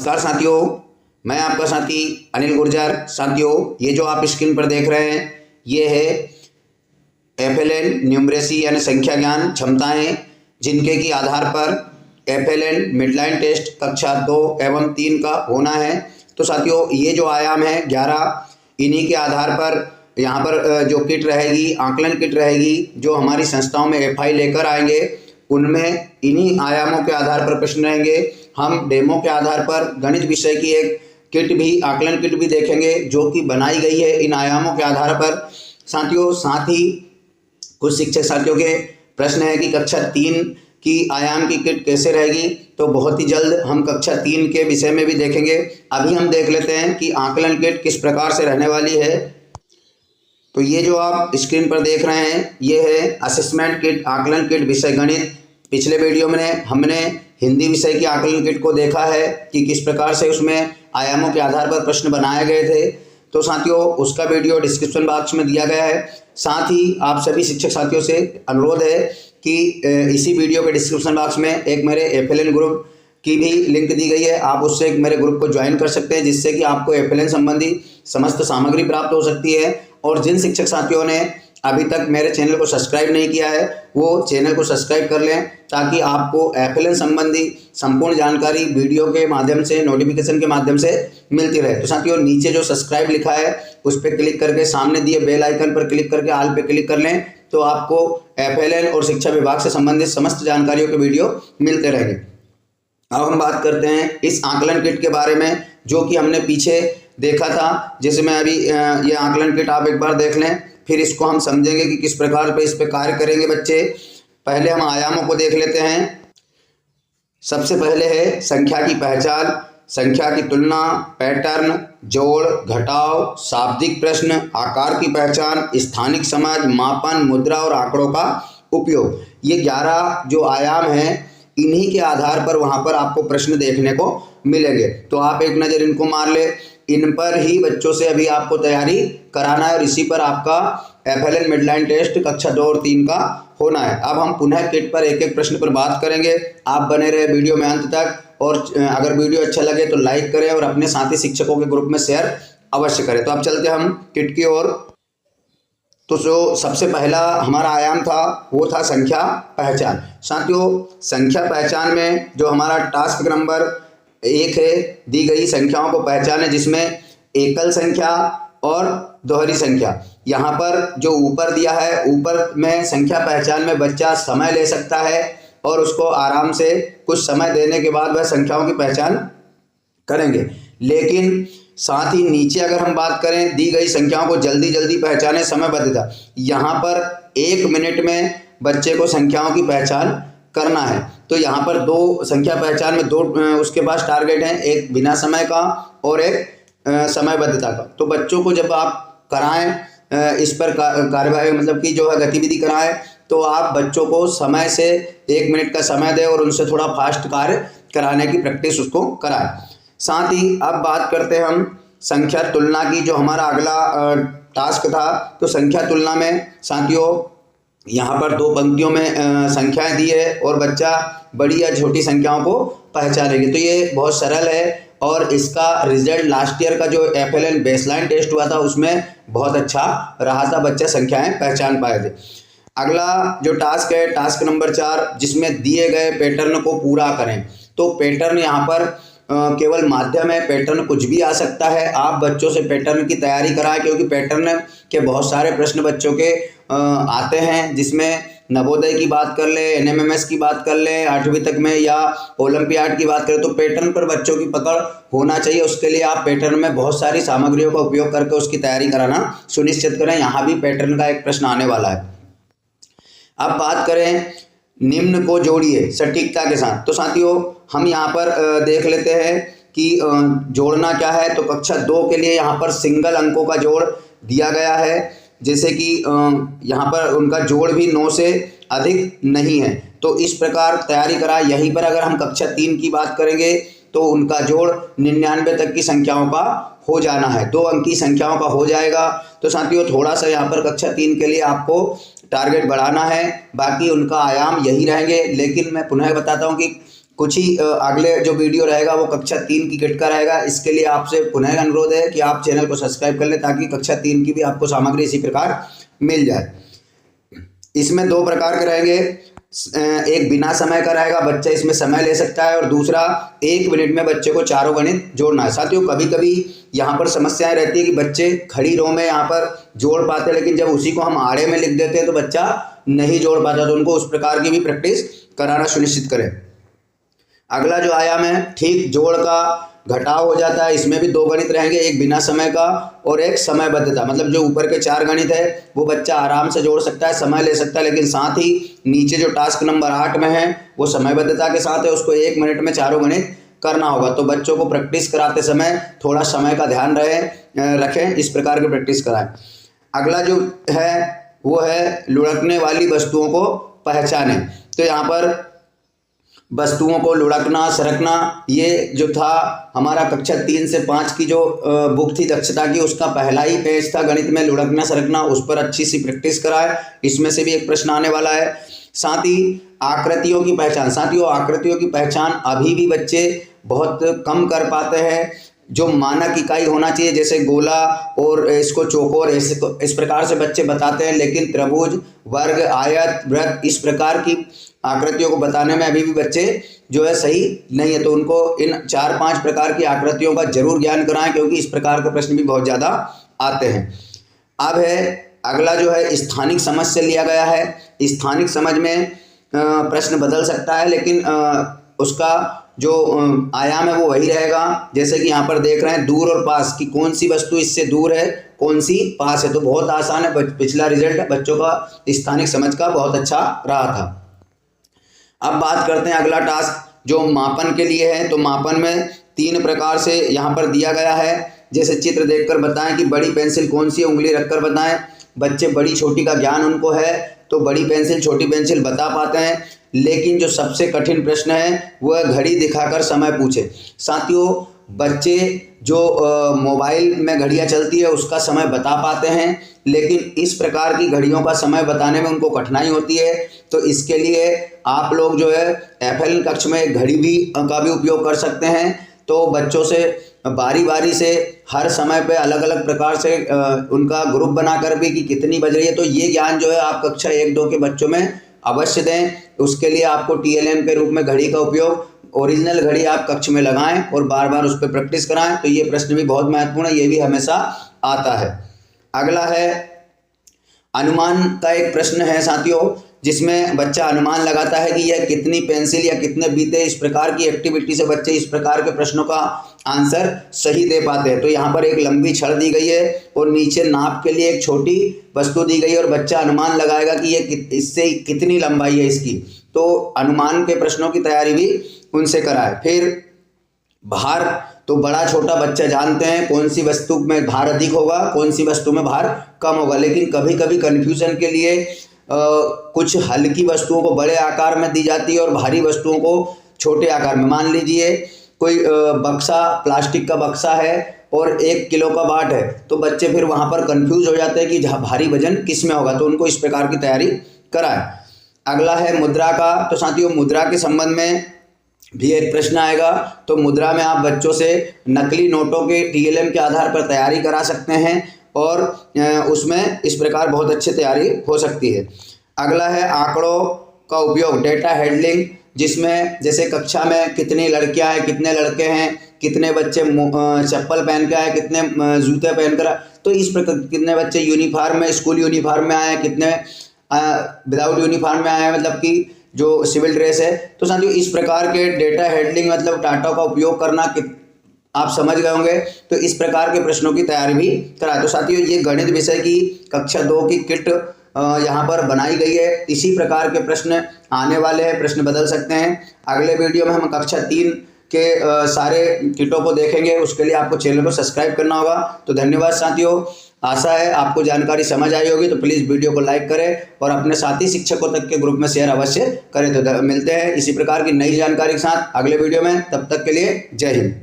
नमस्कार साथियों, मैं आपका साथी अनिल गुर्जर। साथियों, ये जो आप स्क्रीन पर देख रहे हैं ये है एफएलएन न्यूमरेसी यानी संख्या ज्ञान क्षमताएं, जिनके की आधार पर एफएलएन मिडलाइन टेस्ट कक्षा 2 एवं 3 का होना है। तो साथियों, ये जो आयाम है 11, इन्हीं के आधार पर यहाँ पर जो किट रहेगी, आकलन किट रहेगी, जो हमारी संस्थाओं में एफआई लेकर आएंगे, उनमें इन्हीं आयामों के आधार पर प्रश्न रहेंगे। हम डेमो के आधार पर गणित विषय की एक किट भी, आकलन किट भी देखेंगे, जो कि बनाई गई है इन आयामों के आधार पर। साथियों, साथ ही कुछ शिक्षक साथियों के प्रश्न है कि कक्षा 3 की आयाम की किट कैसे रहेगी, तो बहुत ही जल्द हम कक्षा 3 के विषय में भी देखेंगे। अभी हम देख लेते हैं कि आकलन किट किस प्रकार से रहने वाली है। तो ये जो आप स्क्रीन पर देख रहे हैं ये है असेसमेंट किट, आकलन किट विषय गणित। पिछले वीडियो में हमने हिंदी विषय की आकलन किट को देखा है कि किस प्रकार से उसमें आयामों के आधार पर प्रश्न बनाए गए थे। तो साथियों, उसका वीडियो डिस्क्रिप्शन बॉक्स में दिया गया है। साथ ही आप सभी शिक्षक साथियों से अनुरोध है कि इसी वीडियो के डिस्क्रिप्शन बॉक्स में एक मेरे एफएलएन ग्रुप की भी लिंक दी गई है। आप उससे एक मेरे ग्रुप को ज्वाइन कर सकते हैं, जिससे कि आपको एफएलएन संबंधी समस्त सामग्री प्राप्त हो सकती है। और जिन शिक्षक साथियों ने अभी तक मेरे चैनल को सब्सक्राइब नहीं किया है, वो चैनल को सब्सक्राइब कर लें, ताकि आपको एफएलएन संबंधी संपूर्ण जानकारी वीडियो के माध्यम से, नोटिफिकेशन के माध्यम से मिलती रहे। तो साथियों, नीचे जो सब्सक्राइब लिखा है उस पर क्लिक करके सामने दिए बेल आइकन पर क्लिक करके ऑल पे क्लिक कर लें, तो आपको एफएलएन और शिक्षा विभाग से संबंधित समस्त जानकारियों के वीडियो मिलते रहेंगे। अब हम बात करते हैं इस आकलन किट के बारे में, जो कि हमने पीछे देखा था। जैसे मैं अभी ये आकलन किट आप एक बार देख लें, फिर इसको हम समझेंगे कि किस प्रकार पे इस पे कार्य करेंगे बच्चे। पहले हम आयामों को देख लेते हैं। सबसे पहले है संख्या की पहचान, संख्या की तुलना, पैटर्न, जोड़ घटाव, शाब्दिक प्रश्न, आकार की पहचान, स्थानिक समझ, मापन, मुद्रा और आंकड़ों का उपयोग। ये 11 जो आयाम हैं, इन्हीं के आधार पर वहाँ पर आपको प्रश्न देखने को मिलेंगे। तो आप एक नज़र इनको मार ले, इन पर ही बच्चों से अभी आपको तैयारी कराना है और इसी पर आपका एफएलएन मिडलाइन टेस्ट कक्षा 2 और 3 का होना है। अब हम पुनः किट पर एक एक प्रश्न पर बात करेंगे। आप बने रहे वीडियो में अंत तक, और अगर वीडियो अच्छा लगे तो लाइक करें और अपने साथी शिक्षकों के ग्रुप में शेयर अवश्य करें। तो अब चलते हम किट की ओर। तो जो सबसे पहला हमारा आयाम था वो था संख्या पहचान। साथियों, संख्या पहचान में जो हमारा टास्क नंबर 1 है, दी गई संख्याओं को पहचाने, जिसमें एकल संख्या और दोहरी संख्या। यहाँ पर जो ऊपर दिया है, ऊपर में संख्या पहचान में बच्चा समय ले सकता है और उसको आराम से कुछ समय देने के बाद वह संख्याओं की पहचान करेंगे। लेकिन साथ ही नीचे अगर हम बात करें, दी गई संख्याओं को जल्दी जल्दी पहचाने, समयबद्धता। यहाँ पर 1 मिनट में बच्चे को संख्याओं की पहचान करना है। तो यहाँ पर 2 संख्या पहचान में 2 उसके पास टारगेट हैं, एक बिना समय का और एक समयबद्धता का। तो बच्चों को जब आप कराएं इस पर कार्यवाही, मतलब कि जो है गतिविधि कराएं, तो आप बच्चों को समय से 1 मिनट का समय दें और उनसे थोड़ा फास्ट कार्य कराने की प्रैक्टिस उसको कराएं। साथ ही अब बात करते हैं हम संख्या तुलना की, जो हमारा अगला टास्क था। तो संख्या तुलना में साथियों, यहाँ पर 2 पंक्तियों में संख्याएं दी है और बच्चा बड़ी या छोटी संख्याओं को पहचानेंगे। तो ये बहुत सरल है और इसका रिजल्ट लास्ट ईयर का जो एफएलएन बेसलाइन टेस्ट हुआ था उसमें बहुत अच्छा रहा था, बच्चा संख्याएं पहचान पाए थे। अगला जो टास्क है टास्क नंबर 4, जिसमें दिए गए पैटर्न को पूरा करें। तो पैटर्न यहाँ पर केवल माध्यम है, पैटर्न कुछ भी आ सकता है। आप बच्चों से पैटर्न की तैयारी कराएं, क्योंकि पैटर्न के बहुत सारे प्रश्न बच्चों के आते हैं, जिसमें नवोदय की बात कर ले, एनएमएमएस की बात कर ले, 8वीं तक में, या ओलंपियाड की बात करें। तो पैटर्न पर बच्चों की पकड़ होना चाहिए। उसके लिए आप पैटर्न में बहुत सारी सामग्रियों का उपयोग करके उसकी तैयारी कराना सुनिश्चित करें। यहाँ भी पैटर्न का एक प्रश्न आने वाला है। अब बात करें निम्न को जोड़िए सटीकता के साथ। तो साथियों, हम यहाँ पर देख लेते हैं कि जोड़ना क्या है। तो कक्षा 2 के लिए यहाँ पर सिंगल अंकों का जोड़ दिया गया है, जैसे कि यहाँ पर उनका जोड़ भी 9 से अधिक नहीं है। तो इस प्रकार तैयारी कराएं। यहीं पर अगर हम कक्षा 3 की बात करेंगे तो उनका जोड़ 99 तक की संख्याओं का हो जाना है, 2 अंकी संख्याओं का हो जाएगा। तो साथियों, थोड़ा सा यहाँ पर कक्षा 3 के लिए आपको टारगेट बढ़ाना है, बाकी उनका आयाम यही रहेंगे। लेकिन मैं पुनः बताता हूँ कि कुछ ही अगले जो वीडियो रहेगा वो कक्षा 3 की किट का रहेगा। इसके लिए आपसे पुनः अनुरोध है कि आप चैनल को सब्सक्राइब कर लें ताकि कक्षा 3 की भी आपको सामग्री इसी प्रकार मिल जाए। इसमें 2 प्रकार के रहेंगे, एक बिना समय का रहेगा, बच्चा इसमें समय ले सकता है, और दूसरा 1 मिनट में बच्चे को चारों गणित जोड़ना है। साथियों कभी कभी यहाँ पर समस्याएं रहती है कि बच्चे खड़ी रो में यहाँ पर जोड़ पाते हैं, लेकिन जब उसी को हम आड़े में लिख देते हैं तो बच्चा नहीं जोड़ पाता, तो उनको उस प्रकार की भी प्रैक्टिस कराना सुनिश्चित करें। अगला जो आयाम है ठीक जोड़ का घटाव हो जाता है। इसमें भी 2 गणित रहेंगे, एक बिना समय का और एक समयबद्धता। मतलब जो ऊपर के 4 गणित है वो बच्चा आराम से जोड़ सकता है, समय ले सकता है, लेकिन साथ ही नीचे जो टास्क नंबर 8 में है वो समयबद्धता के साथ है, उसको 1 मिनट में चारों गणित करना होगा। तो बच्चों को प्रैक्टिस कराते समय थोड़ा समय का ध्यान रखें, इस प्रकार की प्रैक्टिस कराएं। अगला जो है वो है लुढ़कने वाली वस्तुओं को पहचानें। तो यहाँ पर वस्तुओं को लुढ़कना सरकना, ये जो था हमारा कक्षा 3 से 5 की जो बुक थी दक्षता की, उसका पहला ही पेज था गणित में लुढ़कना सरकना, उस पर अच्छी सी प्रैक्टिस कराए। इसमें से भी एक प्रश्न आने वाला है। साथ ही आकृतियों की पहचान, साथियों आकृतियों की पहचान अभी भी बच्चे बहुत कम कर पाते हैं। जो मानक इकाई होना चाहिए जैसे गोला और इसको चौकोर इस प्रकार से बच्चे बताते हैं, लेकिन त्रिभुज, वर्ग, आयत, वृत्त इस प्रकार की आकृतियों को बताने में अभी भी बच्चे जो है सही नहीं है। तो उनको इन 4-5 प्रकार की आकृतियों का जरूर ज्ञान कराएं, क्योंकि इस प्रकार के प्रश्न भी बहुत ज़्यादा आते हैं। अब है अगला जो है स्थानिक समझ से लिया गया है। स्थानिक समझ में प्रश्न बदल सकता है, लेकिन उसका जो आयाम है वो वही रहेगा। जैसे कि यहाँ पर देख रहे हैं दूर और पास की कौन सी वस्तु इससे दूर है, कौन सी पास है। तो बहुत आसान है, पिछला रिजल्ट बच्चों का स्थानिक समझ का बहुत अच्छा रहा था। अब बात करते हैं अगला टास्क जो मापन के लिए है। तो मापन में 3 प्रकार से यहाँ पर दिया गया है। जैसे चित्र देखकर बताएं कि बड़ी पेंसिल कौन सी है, उंगली रखकर बताएं। बच्चे बड़ी छोटी का ज्ञान उनको है तो बड़ी पेंसिल छोटी पेंसिल बता पाते हैं, लेकिन जो सबसे कठिन प्रश्न है वह घड़ी दिखाकर समय पूछे। साथियों बच्चे जो मोबाइल में घड़ियाँ चलती है उसका समय बता पाते हैं, लेकिन इस प्रकार की घड़ियों का समय बताने में उनको कठिनाई होती है। तो इसके लिए आप लोग जो है FLN कक्ष में घड़ी का भी उपयोग कर सकते हैं। तो बच्चों से बारी बारी से हर समय पे अलग अलग प्रकार से उनका ग्रुप बनाकर भी कि कितनी बज रही है, तो ये ज्ञान जो है आप कक्षा 1-2 के बच्चों में अवश्य दें। उसके लिए आपको TLM के रूप में घड़ी का उपयोग, ओरिजिनल घड़ी आप कक्ष में लगाएं और बार बार उस पर प्रैक्टिस कराएं। तो ये प्रश्न भी बहुत महत्वपूर्ण है, ये भी हमेशा आता है। अगला है अनुमान का एक प्रश्न है साथियों, जिसमें बच्चा अनुमान लगाता है कि यह कितनी पेंसिल या कितने बीते। इस प्रकार की एक्टिविटी से बच्चे इस प्रकार के प्रश्नों का आंसर सही दे पाते हैं। तो यहाँ पर एक लंबी छड़ दी गई है और नीचे नाप के लिए एक छोटी वस्तु दी गई है और बच्चा अनुमान लगाएगा कि ये इससे कितनी लंबाई है इसकी। तो अनुमान के प्रश्नों की तैयारी भी उनसे कराए। फिर भार, तो बड़ा छोटा बच्चा जानते हैं कौन सी वस्तु में भार अधिक होगा, कौन सी वस्तु में भार कम होगा, लेकिन कभी कभी कन्फ्यूजन के लिए कुछ हल्की वस्तुओं को बड़े आकार में दी जाती है और भारी वस्तुओं को छोटे आकार में। मान लीजिए कोई बक्सा, प्लास्टिक का बक्सा है और 1 किलो का बाट है, तो बच्चे फिर वहाँ पर कंफ्यूज हो जाते हैं कि भारी वजन किस में होगा। तो उनको इस प्रकार की तैयारी कराएं। अगला है मुद्रा का। तो साथियों मुद्रा के संबंध में भी एक प्रश्न आएगा। तो मुद्रा में आप बच्चों से नकली नोटों के TLM के आधार पर तैयारी करा सकते हैं और उसमें इस प्रकार बहुत अच्छी तैयारी हो सकती है। अगला है आंकड़ों का उपयोग, डेटा हैंडलिंग, जिसमें जैसे कक्षा में कितनी लड़कियां हैं, कितने लड़के हैं, कितने बच्चे चप्पल पहन के आए, कितने जूते पहन कर, तो इस प्रकार कितने बच्चे यूनिफॉर्म में, स्कूल यूनिफॉर्म में आए, कितने विदाउट यूनिफॉर्म में आए, मतलब कि जो सिविल ड्रेस है। तो साथियों इस प्रकार के डेटा हैंडलिंग मतलब डाटा का उपयोग करना आप समझ गए होंगे। तो इस प्रकार के प्रश्नों की तैयारी भी कराए। तो साथियों ये गणित विषय की कक्षा 2 की किट यहाँ पर बनाई गई है। इसी प्रकार के प्रश्न आने वाले हैं, प्रश्न बदल सकते हैं। अगले वीडियो में हम कक्षा 3 के सारे किटों को देखेंगे। उसके लिए आपको चैनल को सब्सक्राइब करना होगा। तो धन्यवाद साथियों, आशा है आपको जानकारी समझ आई होगी। तो प्लीज़ वीडियो को लाइक करें और अपने साथी शिक्षकों तक के ग्रुप में शेयर अवश्य करें। तो मिलते हैं इसी प्रकार की नई जानकारी के साथ अगले वीडियो में। तब तक के लिए जय हिंद।